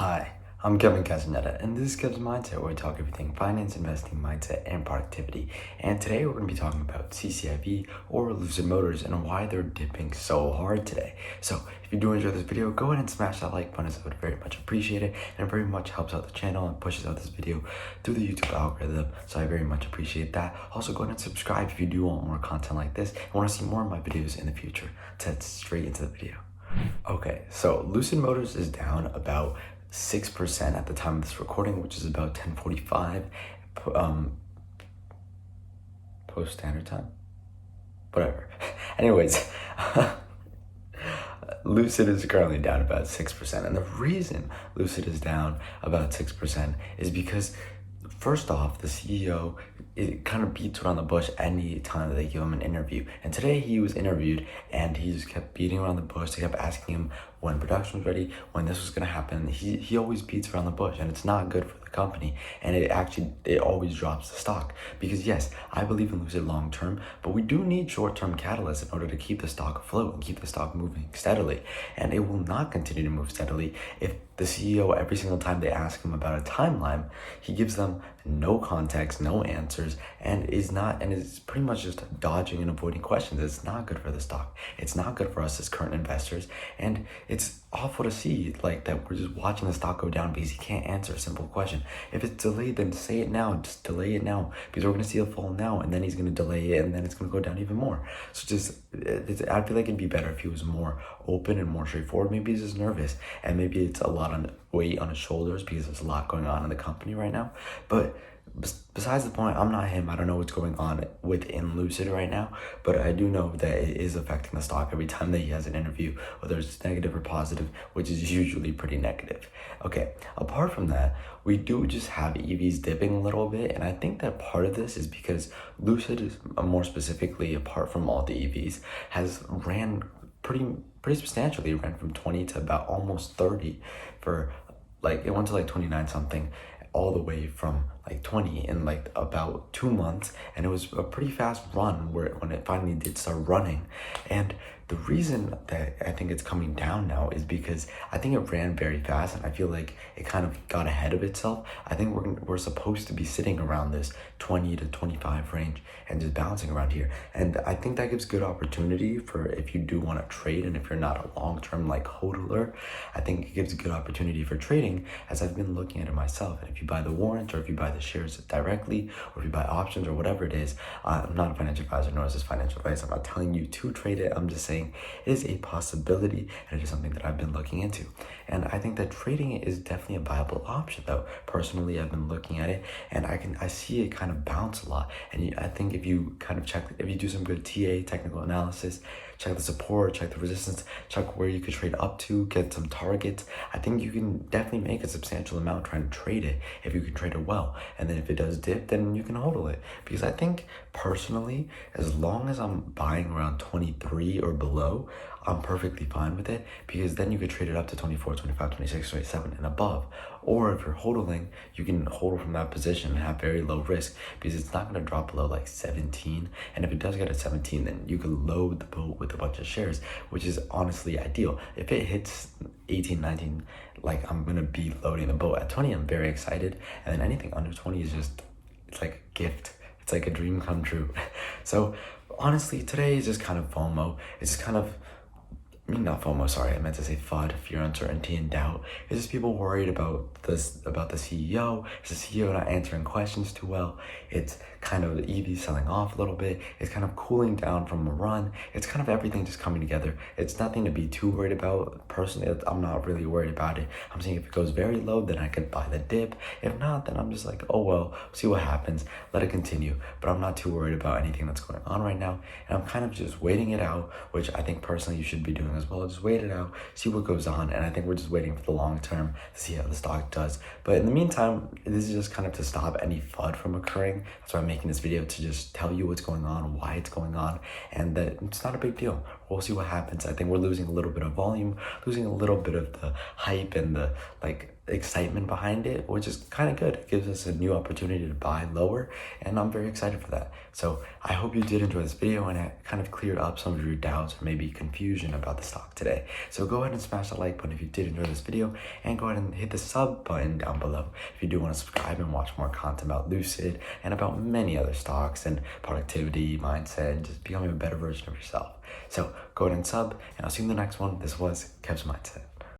Hi, I'm Kevin Castaneda, and this is Kev's Mindset, where we talk everything finance, investing, mindset, and productivity. And today we're going to be talking about CCIV or Lucid Motors and why they're dipping so hard today. So if you do enjoy this video, go ahead and smash that like button, as I would very much appreciate it, and it very much helps out the channel and pushes out this video through the YouTube algorithm, so I very much appreciate that. Also, go ahead and subscribe if you do want more content like this and want to see more of my videos in the future. Let's head straight into the video. Okay, so Lucid Motors is down about 6% at the time of this recording, which is about 10:45 post standard time, whatever. Anyways, Lucid is currently down about 6%, and the reason Lucid is down about 6% is because, first off, the CEO, it kind of beats around the bush any time that they give him an interview. And today he was interviewed and he just kept beating around the bush. They kept asking him when production was ready, when this was going to happen. He always beats around the bush, and it's not good for the company. And it always drops the stock, because yes, I believe in Lucid long term, but we do need short-term catalysts in order to keep the stock afloat and keep the stock moving steadily. And it will not continue to move steadily if the CEO, every single time they ask him about a timeline, he gives them no context, no answers, and is pretty much just dodging and avoiding questions. It's not good for the stock. It's not good for us as current investors, and it's awful to see like that we're just watching the stock go down because he can't answer a simple question. If it's delayed, then say it now. Just delay it now, because we're going to see a fall now, and then he's going to delay it, and then it's going to go down even more. So I feel like it'd be better if he was more open and more straightforward. Maybe he's just nervous, and maybe it's a lot on weight on his shoulders because there's a lot going on in the company right now. But besides the point, I'm not him. I don't know what's going on within Lucid right now, but I do know that it is affecting the stock every time that he has an interview, whether it's negative or positive, which is usually pretty negative. Okay, apart from that, we do just have EVs dipping a little bit, and I think that part of this is because Lucid is, more specifically, apart from all the EVs, has ran pretty substantially. It ran from 20 to about almost 30 for like, it went to like 29 something, all the way from like 20 in like about 2 months. And it was a pretty fast run when it finally did start running. And the reason that I think it's coming down now is because I think it ran very fast, and I feel like it kind of got ahead of itself. I think we're supposed to be sitting around this 20 to 25 range and just bouncing around here. And I think that gives good opportunity for if you do want to trade, and if you're not a long-term like hodler, I think it gives a good opportunity for trading, as I've been looking at it myself. And if you buy the warrants, or if you buy the shares directly, or if you buy options or whatever it is, I'm not a financial advisor, nor is this financial advice. I'm not telling you to trade it. I'm just saying it is a possibility, and it is something that I've been looking into. And I think that trading it is definitely a viable option, though. Personally, I've been looking at it, and I see it kind of bounce a lot. And I think if you kind of if you do some good TA, technical analysis, check the support, check the resistance, check where you could trade up to, get some targets, I think you can definitely make a substantial amount trying to trade it if you can trade it well. And then if it does dip, then you can hodl it. Because I think personally, as long as I'm buying around 23 or below, I'm perfectly fine with it, because then you could trade it up to 24, 25, 26, 27 and above. Or if you're hodling, you can hodl from that position and have very low risk, because it's not going to drop below like 17. And if it does get to 17, then you can load the boat with a bunch of shares, which is honestly ideal. If it hits 18, 19, like, I'm going to be loading the boat. At 20, I'm very excited. And then anything under 20 is just, it's like a gift. It's like a dream come true. So honestly, today is just kind of FOMO. It's just kind of, not FOMO, sorry, I meant to say FUD, fear, uncertainty, and doubt. It's just people worried about the CEO. Is the CEO not answering questions too well? It's kind of the EV selling off a little bit. It's kind of cooling down from a run. It's kind of everything just coming together. It's nothing to be too worried about. Personally, I'm not really worried about it. I'm saying if it goes very low, then I could buy the dip. If not, then I'm just like, oh well, see what happens. Let it continue. But I'm not too worried about anything that's going on right now. And I'm kind of just waiting it out, which I think personally you should be doing as well. Just wait it out, see what goes on. And I think we're just waiting for the long term to see how the stock does. But in the meantime, this is just kind of to stop any FUD from occurring. That's why I'm making this video, to just tell you what's going on, why it's going on, and that it's not a big deal. we'll see what happens. I think we're losing a little bit of volume, losing a little bit of the hype and the excitement behind it, which is kind of good. It gives us a new opportunity to buy lower, and I'm very excited for that. So I hope you did enjoy this video and it kind of cleared up some of your doubts or maybe confusion about the stock today. So go ahead and smash the like button if you did enjoy this video, and go ahead and hit the sub button down below if you do want to subscribe and watch more content about Lucid and about many other stocks and productivity, mindset, and just becoming a better version of yourself. So go ahead and sub, and I'll see you in the next one. This was Kev's Mindset.